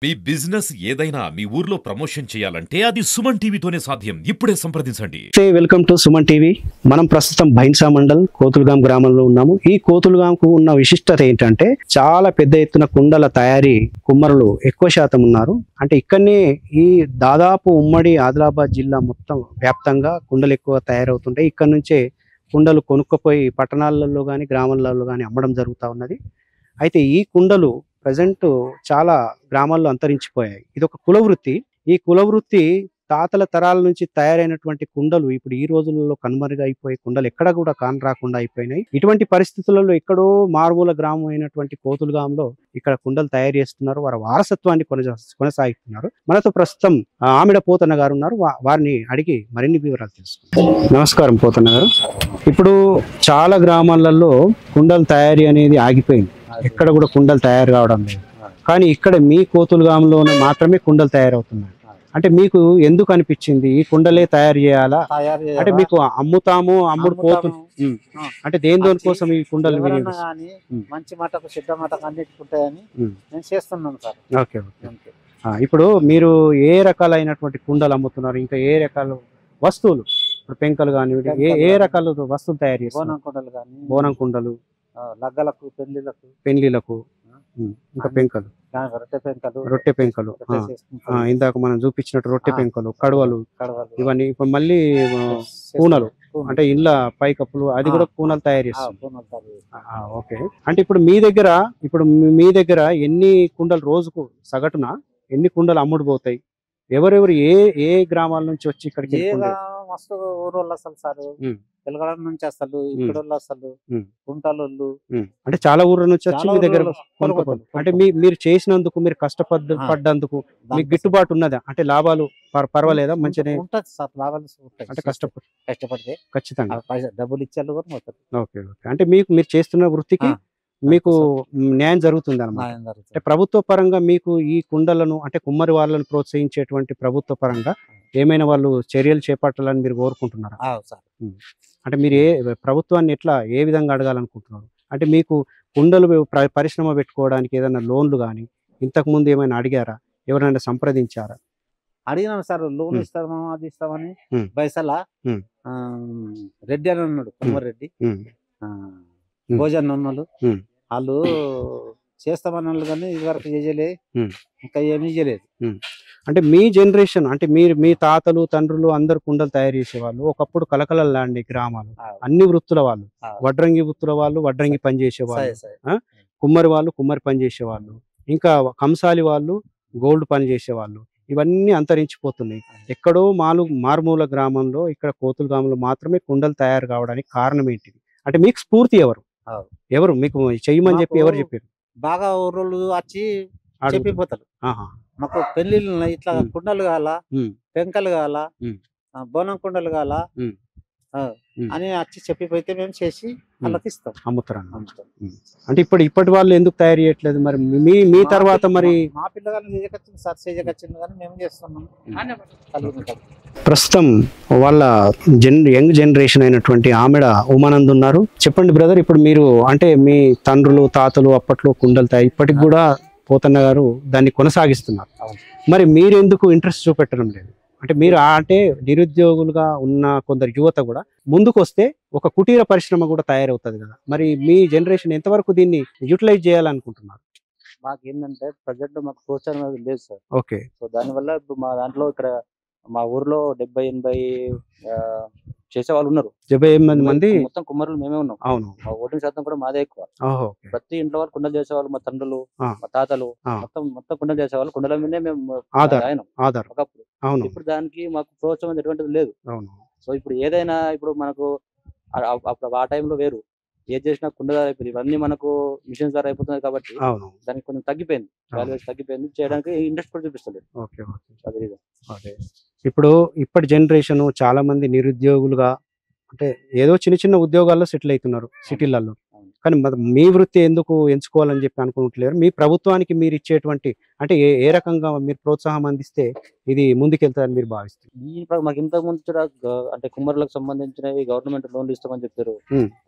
మీ business ఏదైనా మీ ఊర్లో promotion చేయాలంటే అది సుమన్ టీవీతోనే సాధ్యం. ఇప్పుడే సంప్రదించండి. Welcome to Suman TV. మనం ప్రస్తుతం బైన్సా మండల్ కోతులుగాం గ్రామంలో ఉన్నాము. ఈ కోతులుగాంకు ఉన్న విశిష్టత ఏంటంటే చాలా పెద్ద ఎత్తున కుండల తయారీ కుమ్మరులు ఎక్కువ శాతం ఉన్నారు. అంటే ఇక్కడనే ఈ దాదాపు ఉమ్మడి ఆదిలాబాద్ జిల్లా మొత్తం వ్యాప్తంగా కుండలు ఎక్కువ తయారవుతుంటాయి. ఇక్కడ నుంచే కుండలు కొనుక్కపోయి పట్టణాలలో కానీ గ్రామాలలో కానీ అమ్మడం జరుగుతూ ఉన్నది. అయితే ఈ కుండలు ప్రజెంట్ చాలా గ్రామాల్లో అంతరించిపోయాయి. ఇది ఒక కులవృత్తి. ఈ కులవృత్తి తాతల తరాల నుంచి తయారైనటువంటి కుండలు ఇప్పుడు ఈ రోజులలో కనుమరుగైపోయి కుండలు ఎక్కడ కూడా కాని రాకుండా అయిపోయినాయి. ఇటువంటి పరిస్థితులలో ఎక్కడో మారుమూల గ్రామం అయినటువంటి కోతులుగాంలో ఇక్కడ కుండలు తయారు చేస్తున్నారు. వారి వారసత్వాన్ని కొనసాగిస్తున్నారు. మనతో ప్రస్తుతం ఆమిడ పోతన్న గారు ఉన్నారు. వారిని అడిగి మరిన్ని వివరాలు తెలుసుకుంటాం. నమస్కారం పోతన్న గారు. ఇప్పుడు చాలా గ్రామాలలో కుండల తయారీ అనేది ఆగిపోయింది. ఎక్కడ కూడా కుండలు తయారు కావడం లేదు. కానీ ఇక్కడ మీ కోతులుగాంలోనే మాత్రమే కుండలు తయారవుతున్నాయి. అంటే మీకు ఎందుకు అనిపించింది ఈ కుండలే తయారు చేయాలా? అంటే మీకు అమ్ముడు పోతు అంటే దేని కోసం ఈ కుండలు మంచి మటకు సిద్ధ మటకు అన్నిటికుంటాయని నేను చేస్తున్నాను సార్. Okay okay. ఇప్పుడు మీరు ఏ రకాలైనటువంటి కుండలు అమ్ముతున్నారు? ఇంకా ఏ రకాల వస్తువులు ఇప్పుడు పెంకలు కానీ ఏ రకాల వస్తువులు తయారు చేస్తారు? బోనం కుండలు కానీ, బోనం కుండలు, లగ్గలకు, పెళ్లిలకు, ఇంకా పెంకలు, రొట్టె పెంకలు, ఇందాక మనం చూపించినట్టు రొట్టె పెంకలు, కడవలు, ఇవన్నీ. ఇప్పుడు మళ్ళీ కూనలు అంటే ఇండ్ల పైకప్పులు, అది కూడా కూనలు తయారు చేస్తారు. ఓకే. అంటే ఇప్పుడు మీ దగ్గర ఎన్ని కుండలు రోజుకు సగటున ఎన్ని కుండలు అమ్ముడు పోతాయి? ఎవరెవరు ఏ గ్రామాల నుంచి వచ్చి ఇక్కడికి మస్తు ఊరోళ్ళు అసలు సార్, తెలంగాణ నుంచి అసలు ఇక్కడ అసలు కుంటాలోళ్ళు అంటే చాలా ఊర్ల నుంచి వచ్చి మీ దగ్గర అంటే మీరు చేసినందుకు, మీరు కష్టపడ్డందుకు మీకు గిట్టుబాటు ఉన్నదా? అంటే లాభాలు పర్వాలేదా? మంచిగా ఉంటది సార్, లాభాలు అంటే కష్టపడితే ఖచ్చితంగా డబ్బులు ఇచ్చారు కూడా మొత్తం. Okay okay. అంటే మీరు చేస్తున్న వృత్తికి మీకు న్యాయం జరుగుతుంది అన్నమాట. అంటే ప్రభుత్వ పరంగా మీకు ఈ కుండలను అంటే కుమ్మరి వాళ్ళని ప్రోత్సహించేటువంటి ప్రభుత్వ పరంగా ఏమైనా వాళ్ళు చర్యలు చేపట్టాలని మీరు కోరుకుంటున్నారా? అంటే మీరు ప్రభుత్వాన్ని ఏ విధంగా అడగాలనుకుంటున్నారు? అంటే మీకు కుండలు పరిశ్రమ పెట్టుకోవడానికి ఏదైనా లోన్లు కానీ ఇంతకు ముందు ఏమైనా అడిగారా? ఎవరైనా సంప్రదించారా? అడిగినాను సార్, లోన్ ఇస్తామా అది ఇస్తామని. బైసలా రెడ్డి అని ఉన్నాడు, కుమ్మర్ రెడ్డి, భోజన్ ఉన్నోళ్ళు, వాళ్ళు చేస్తామన్న కానీ ఇదివరకు చేయలే, ఇంకా ఏమీ చేయలేదు. అంటే మీ జనరేషన్ అంటే మీ తాతలు తండ్రులు అందరు కుండలు తయారు చేసేవాళ్ళు. ఒకప్పుడు కలకలలాంటి గ్రామాలు, అన్ని వృత్తుల వాళ్ళు, వడ్రంగి వృత్తుల వాళ్ళు వడ్రంగి పని చేసేవాళ్ళు, కుమ్మరి వాళ్ళు కుమ్మరి పని చేసేవాళ్ళు, ఇంకా కంసాలి వాళ్ళు గోల్డ్ పని చేసేవాళ్ళు. ఇవన్నీ అంతరించిపోతున్నాయి. ఎక్కడో మారుమూల గ్రామంలో, ఇక్కడ కోతులుగామంలో మాత్రమే కుండలు తయారు కావడానికి కారణం ఏంటిది? అంటే మీకు స్ఫూర్తి ఎవరు మీకు చెయ్యమని చెప్పి ఎవరు చెప్పారు? బాగా ఊరోళ్ళు వచ్చి చెప్పిపోతారు, మాకు పెళ్లిళ్ళు ఇట్లా కుండలు కావాలా, పెంకలు కావాలా, బోనం కుండలు కావాలా అని వచ్చి చెప్పిపోతే మేము చేసి వాళ్ళకి ఇస్తాం, అమ్ముతారు. అంటే ఇప్పటి వాళ్ళు ఎందుకు తయారు చేయట్లేదు మరి? మీ తర్వాత మరి మా పిల్లగాళ్ళు చేయకొచ్చింది సార్, చేయకొచ్చింది కానీ మేము చేస్తున్నాం. ప్రస్తుతం వాళ్ళ యంగ్ జనరేషన్ అయినటువంటి ఆమెడ ఉమానంద్ ఉన్నారు. చెప్పండి బ్రదర్, ఇప్పుడు మీరు అంటే మీ తండ్రులు తాతలు అప్పట్లో కుండలు తయారు, ఇప్పటికి కూడా పోతన్న గారు దాన్ని కొనసాగిస్తున్నారు. మరి మీరు ఎందుకు ఇంట్రెస్ట్ చూపెట్టడం లేదు? అంటే మీరు అంటే నిరుద్యోగులుగా ఉన్న కొందరు యువత కూడా ముందుకు వస్తే ఒక కుటీర పరిశ్రమ కూడా తయారవుతుంది కదా. మరి మీ జనరేషన్ ఎంతవరకు దీన్ని యూటిలైజ్ చేయాలనుకుంటున్నారు? మాకు ఏంటంటే ప్రజెంట్ మాకు ప్రోత్సాహం లేదు సార్. ఓకే. సో దానివల్ల ఇప్పుడు మా దాంట్లో ఇక్కడ మా ఊర్లో 70-80 చేసేవాళ్ళు ఉన్నారు. 78 మంది మొత్తం కుమ్మరులు మేమే ఉన్నాం. అవును. మా ఓటింగ్ శాతం కూడా మాదే ఎక్కువ. ప్రతి ఇంట్లో వాళ్ళు కుండలు చేసేవాళ్ళు, మా తండ్రులు, మా తాతలు మొత్తం కుండలు చేసేవాళ్ళు. కుండల మీదే మేము ఆధారం ఒకప్పుడు. ఇప్పుడు దానికి మాకు ప్రోత్సాహం ఎటువంటిది లేదు. సో ఇప్పుడు ఏదైనా ఇప్పుడు మనకు ఆ టైంలో వేరు, ఏది చేసినా కుండల అయిపోయింది. ఇవన్నీ మనకు మిషన్స్ ద్వారా అయిపోతున్నాయి కాబట్టి దానికి కొంచెం తగ్గిపోయింది, తగ్గిపోయింది. చేయడానికి ఇంట్రెస్ట్ కూడా చూపిస్తలేదు. ఇప్పుడు ఇప్పటి జనరేషన్ చాలా మంది నిరుద్యోగులుగా అంటే ఏదో చిన్న చిన్న ఉద్యోగాల్లో సెటిల్ అవుతున్నారు సిటీలలో. కానీ మీ వృత్తి ఎందుకు ఎంచుకోవాలని చెప్పి అనుకుంటలేరు? మీ ప్రభుత్వానికి మీరు ఇచ్చేటువంటి అంటే ఏ రకంగా మీరు ప్రోత్సాహం అందిస్తే ఇది ముందుకెళ్తారని మీరు భావిస్తారు? మాకు ఇంతకు ముందు అంటే కుమ్మరులకు సంబంధించినవి గవర్నమెంట్ లోన్లు ఇస్తామని చెప్పారు.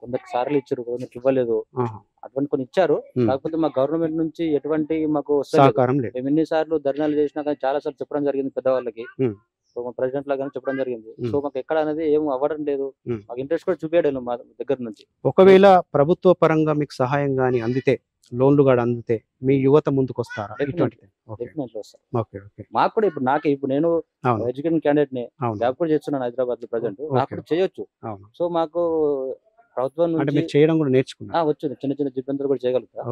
కొందరికి సార్లు ఇచ్చారు, కొందరికి ఇవ్వలేదు. అటువంటి కొన్ని ఇచ్చారు. కాకపోతే మా గవర్నమెంట్ నుంచి ఎటువంటి మాకు సహకారం లేదు. మేము ఎన్నిసార్లు ధర్నాలు చేసినా కానీ చాలా సార్లు చెప్పడం జరిగింది పెద్దవాళ్ళకి, ప్రెసిడెంట్ లాగానే చెప్పడం జరిగింది. సో మాకు ఎక్కడ అనేది ఏం అవ్వడం లేదు. మాకు ఇంట్రెస్ట్ కూడా చూపించడం మా దగ్గర నుంచి. ఒకవేళ ప్రభుత్వ పరంగా మీకు సహాయం గానీ అందితే, లోన్లు కూడా అందితే మీ యువత ముందుకు వస్తారా? మాకు కూడా ఇప్పుడు నేను ఎడ్యుకేషన్ క్యాండిడేట్ ని, జాబ్ కూడా చేస్తున్నాను హైదరాబాద్ లో ప్రజెంట్. నాకు కూడా చేయొచ్చు. సో మాకు ప్రభుత్వం నుంచి చేయడం కూడా నేర్చుకున్నా వచ్చు. చిన్న చిన్న జిబ్బందులు కూడా చేయగలుగుతారు.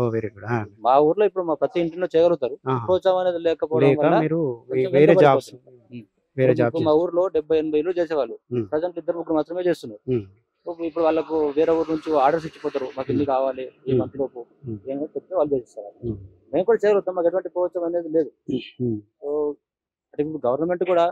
మా ఊర్లో ఇప్పుడు మా ప్రతి ఇంటిలో చేయగలుగుతారు. ప్రోత్సాహం అనేది లేకపోవడం వల్ల మా ఊర్లో 70-80 ఇల్లు చేసేవాళ్ళు ప్రజెంట్ 2-3 మాత్రమే చేస్తున్నారు. ఇప్పుడు వాళ్ళకు వేరే ఊరు నుంచి ఆర్డర్స్ ఇచ్చిపోతారు, మాకు ఇల్లు కావాలి ఈ మంత్ లోపు ఏమో చెప్తే వాళ్ళు చేసేస్తారు. మేము కూడా చేయగలుగుతాం, మాకు ఎటువంటి ప్రోత్సాహం అనేది లేదు. సో అంటే ఇప్పుడు గవర్నమెంట్ కూడా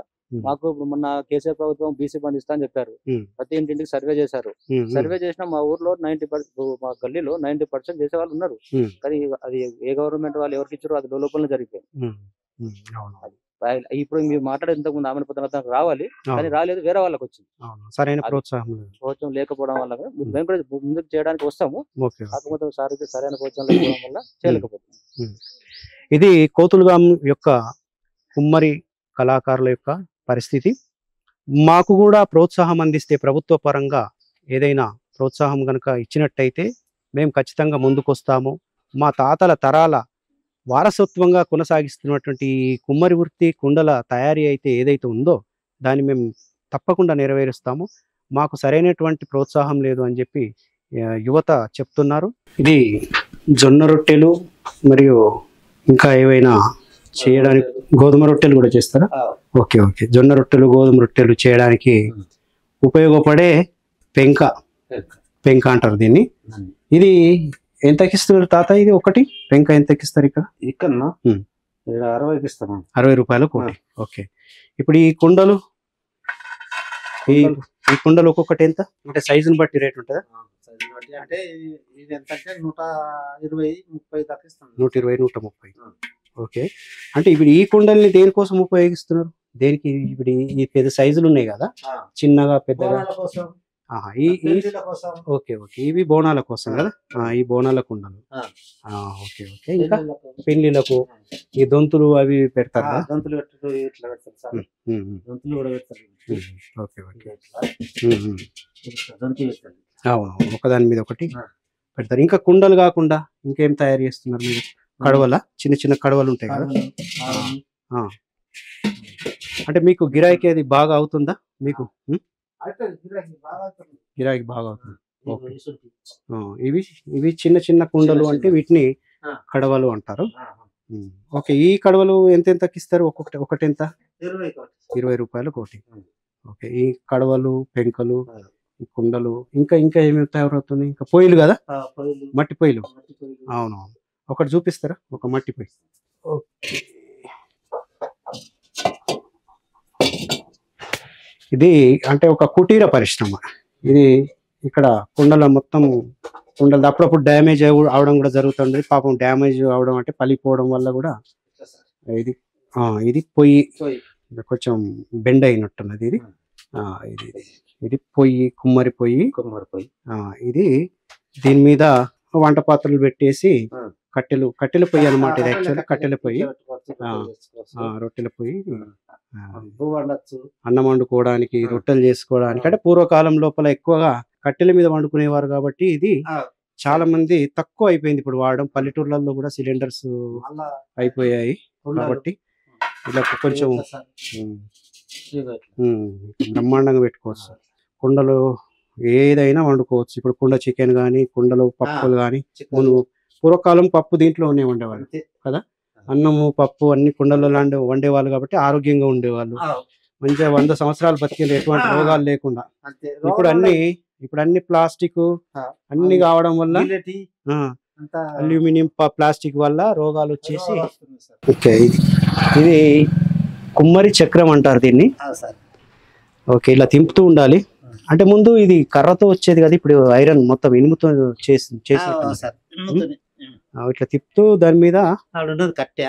మాకు ఇప్పుడు మొన్న కేసీఆర్ ప్రభుత్వం బీసీ బంద్ ఇస్తా అని చెప్పారు. ప్రతి ఇంటింటికి సర్వే చేశారు. సర్వే చేసిన మా ఊర్లో 90%, మా గల్లీలో 90% చేసే వాళ్ళు ఉన్నారు. కానీ అది ఏ గవర్నమెంట్ వాళ్ళు ఎవరికి ఇచ్చారో అది లోపల జరిగిపోయింది. ఇప్పుడు మీరు మాట్లాడే ఇంతకు ముందు ఆమె పథకం రావాలి కానీ రాలేదు, వేరే వాళ్ళకి వచ్చింది. సరైన ప్రోత్సాహం లేకపోవడం వల్ల మేము కూడా ముందుకు చేయడానికి వస్తాము. కాకపోతే సరైన ప్రోత్సాహం లేకపోవడం వల్ల చేయలేకపోతున్నాం. ఇది కోతులుగాం యొక్క కుమ్మరి కళాకారుల యొక్క పరిస్థితి. మాకు కూడా ప్రోత్సాహం అందిస్తే ప్రభుత్వ పరంగా ఏదైనా ప్రోత్సాహం కనుక ఇచ్చినట్టయితే మేము ఖచ్చితంగా ముందుకు వస్తాము. మా తాతల తరాల వారసత్వంగా కొనసాగిస్తున్నటువంటి కుమ్మరి వృత్తి, కుండల తయారీ అయితే ఏదైతే ఉందో దాన్ని మేము తప్పకుండా నెరవేరుస్తాము. మాకు సరైనటువంటి ప్రోత్సాహం లేదు అని చెప్పి యువత చెప్తున్నారు. ఇది జొన్న రొట్టెలు మరియు ఇంకా ఏవైనా చేయడానికి, గోధుమ రొట్టెలు కూడా చేస్తారా? ఓకే. జొన్న రొట్టెలు, గోధుమ రొట్టెలు చేయడానికి ఉపయోగపడే పెంక అంటారు దీన్ని. ఇది ఎంతకి ఇస్తున్నారు తాత? ఇది ఒకటి పెంక ఎంతకి ఇస్తారు ఇక్కడ? 60కి ఇస్తాను. 60 రూపాయలు కోటి. ఓకే. ఇప్పుడు ఈ కుండలు ఒక్కొక్కటి ఎంత అంటే సైజుని బట్టి రేట్ ఉంటుందా? అంటే ఇది ఎంత అంటే 120-130 దాకా ఇస్తాను. 120-130. ఓకే. అంటే ఇప్పుడు ఈ కుండల్ని దేనికోసం ఉపయోగిస్తున్నారు? దేనికి? ఇప్పుడు ఈ పెద్ద సైజులు ఉన్నాయి కదా, చిన్నగా పెద్దగా. ఓకే. ఇవి బోనాల కోసం కదా, ఈ బోనాల కుండలు. ఓకే. ఇంకా పెళ్లిలకు ఈ దొంతులు అవి పెడతారు కదా? అవును, ఒకదాని మీద ఒకటి పెడతారు. ఇంకా కుండలు కాకుండా ఇంకేం తయారు చేస్తున్నారు మీరు? కడవల, చిన్న చిన్న కడవలు ఉంటాయి కదా. అంటే మీకు గిరాకీ అది బాగా అవుతుందా? మీకు గిరాకీ బాగా అవుతుంది. ఇవి చిన్న చిన్న కుండలు అంటే వీటిని కడవలు అంటారు. ఓకే. ఈ కడవలు ఎంతకి ఇస్తారు? ఒకటి ఎంత? 20 రూపాయలు కోటి. ఓకే. ఈ కడవలు, పెంకలు, ఈ కుండలు ఇంకా ఏమేమి తయారవుతుంది? ఇంకా పొయ్యిలు కదా, మట్టి పొయ్యిలు. అవును. ఒకటి చూపిస్తారా? ఒక మట్టి పొయ్యి. ఓకే. ఇది అంటే ఒక కుటీర పరిశ్రమ. ఇది ఇక్కడ కుండల అప్పుడప్పుడు డ్యామేజ్ అవడం కూడా జరుగుతుంది. పాపం డ్యామేజ్ అవడం అంటే పలిపోవడం వల్ల కూడా ఇది పొయ్యి కొంచెం బెండ్ అయినట్టున్నది. ఇది పొయ్యి, కుమ్మరి పొయ్యి. ఇది దీని మీద వంట పాత్రలు పెట్టేసి కట్టెల పొయ్యి అన్నమాట. ఇది యాక్చువల్లీ కట్టెల పొయ్యి, రొట్టెల పొయ్యి. అన్నం వండుకోవడానికి, రొట్టెలు చేసుకోవడానికి. అంటే పూర్వకాలం లోపల ఎక్కువగా కట్టెల మీద వండుకునేవారు కాబట్టి ఇది చాలా మంది తక్కువ అయిపోయింది ఇప్పుడు వాడడం. పల్లెటూర్లలో కూడా సిలిండర్స్ అయిపోయాయి కాబట్టి ఇలా కొంచెం బ్రహ్మాండంగా పెట్టుకోవచ్చు. కుండలు ఏదైనా వండుకోవచ్చు. ఇప్పుడు కుండ చికెన్ కానీ, కుండలు పప్పులు కానీ. పూర్వకాలం పప్పు దీంట్లోనే వండేవాళ్ళు కదా, అన్నము పప్పు అన్ని కుండల్లో వండేవాళ్ళు కాబట్టి ఆరోగ్యంగా ఉండేవాళ్ళు. మంచిగా 100 సంవత్సరాలు బతికేది, ఎటువంటి రోగాలు లేకుండా. ఇప్పుడు అన్ని ప్లాస్టిక్ అన్ని కావడం వల్ల, అల్యూమినియం ప్లాస్టిక్ వల్ల రోగాలు వచ్చేసి. ఓకే. ఇది కుమ్మరి చక్రం అంటారు దీన్ని. ఓకే. ఇలా తింపుతూ ఉండాలి. అంటే ముందు ఇది కర్రతో వచ్చేది కదా, ఇప్పుడు ఐరన్ మొత్తం ఇనుముతో చేసి ఇట్లా తిప్పుతూ దాని మీద కట్టె.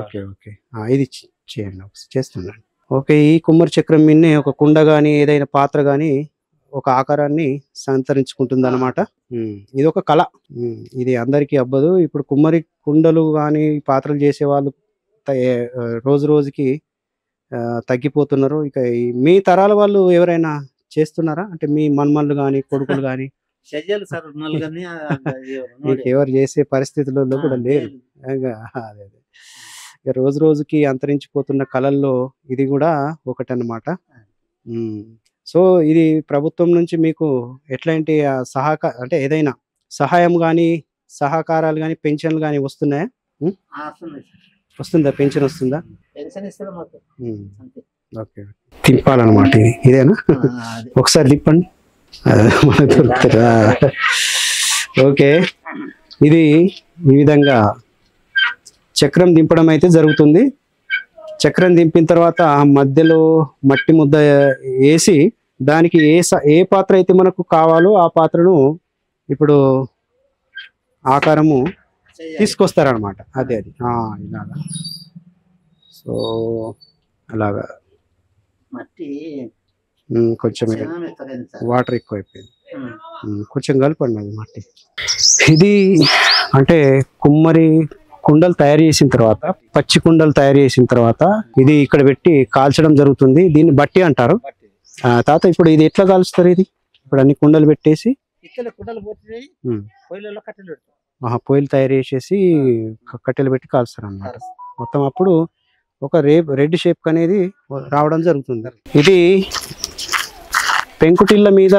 ఓకే ఓకే ఇది చేయండి చేస్తున్నాను. ఓకే, ఈ కుమ్మరి చక్రం మీదనే ఒక కుండ గాని ఏదైనా పాత్ర గాని ఒక ఆకారాన్ని సంతరించుకుంటుంది అనమాట. ఇది ఒక కళ, ఇది అందరికీ అవ్వదు. ఇప్పుడు కుమ్మరి కుండలు గాని పాత్రలు చేసే వాళ్ళు రోజు రోజుకి తగ్గిపోతున్నారు. ఇక మీ తరాల వాళ్ళు ఎవరైనా చేస్తున్నారా? అంటే మీ మన్మళ్ళు గాని కొడుకులు గాని మీకు ఎవరు చేసే పరిస్థితులలో కూడా లేరు. అదే ఇక రోజు రోజుకి అంతరించిపోతున్న కళల్లో ఇది కూడా ఒకటన్నమాట. సో ఇది ప్రభుత్వం నుంచి మీకు ఎట్లాంటి అంటే ఏదైనా సహాయం కానీ సహకారాలు కానీ పెన్షన్లు కానీ వస్తున్నాయా? వస్తుందా? పెన్షన్ వస్తుందా? ఓకే, తిప్పాలన్నమాట. ఇదేనా? ఒకసారి తిప్పండి, మనకు దొరుకుతుందా? ఓకే, ఇది ఈ విధంగా చక్రం దింపడం అయితే జరుగుతుంది. చక్రం దింపిన తర్వాత మధ్యలో మట్టి ముద్ద వేసి దానికి ఏ పాత్ర అయితే మనకు కావాలో ఆ పాత్రను ఇప్పుడు ఆకారము తీసుకొస్తారనమాట. అది ఇలాగా. సో అలాగా కొంచెం వాటర్ ఎక్కువైపోయింది, కొంచెం కలపండి అది మట్టి. ఇది అంటే కుమ్మరి కుండలు తయారు చేసిన తర్వాత, పచ్చి కుండలు తయారు చేసిన తర్వాత ఇది ఇక్కడ పెట్టి కాల్చడం జరుగుతుంది. దీన్ని బట్టి అంటారు. తాత ఇప్పుడు ఇది ఎట్లా కాల్చుతారు? ఇది ఇప్పుడు అన్ని కుండలు పెట్టేసి పొయ్యిలు తయారు చేసేసి కట్టెలు పెట్టి కాల్స్తారు అన్నమాట మొత్తం. అప్పుడు ఒక రెడ్ షేప్ అనేది రావడం జరుగుతుంది. ఇది పెంకుటిళ్ళ మీద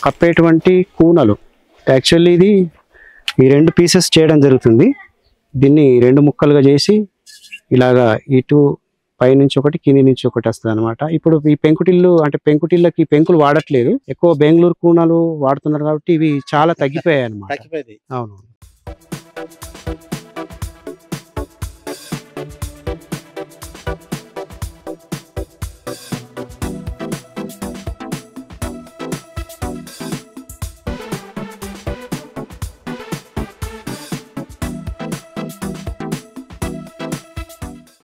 కప్పేటువంటి కూనలు. యాక్చువల్లీ ఇది ఈ 2 పీసెస్ చేయడం జరుగుతుంది. దీన్ని 2 ముక్కలుగా చేసి ఇలాగా ఇటు పైనుంచి ఒకటి కింది నుంచి ఒకటి వస్తుంది అనమాట. ఇప్పుడు ఈ పెంకుటిల్లు అంటే పెంకుటిళ్ళకి పెంకులు వాడట్లేదు, ఎక్కువ బెంగళూరు కూనలు వాడుతున్నారు కాబట్టి ఇవి చాలా తగ్గిపోయాయి అనమాట. అవును.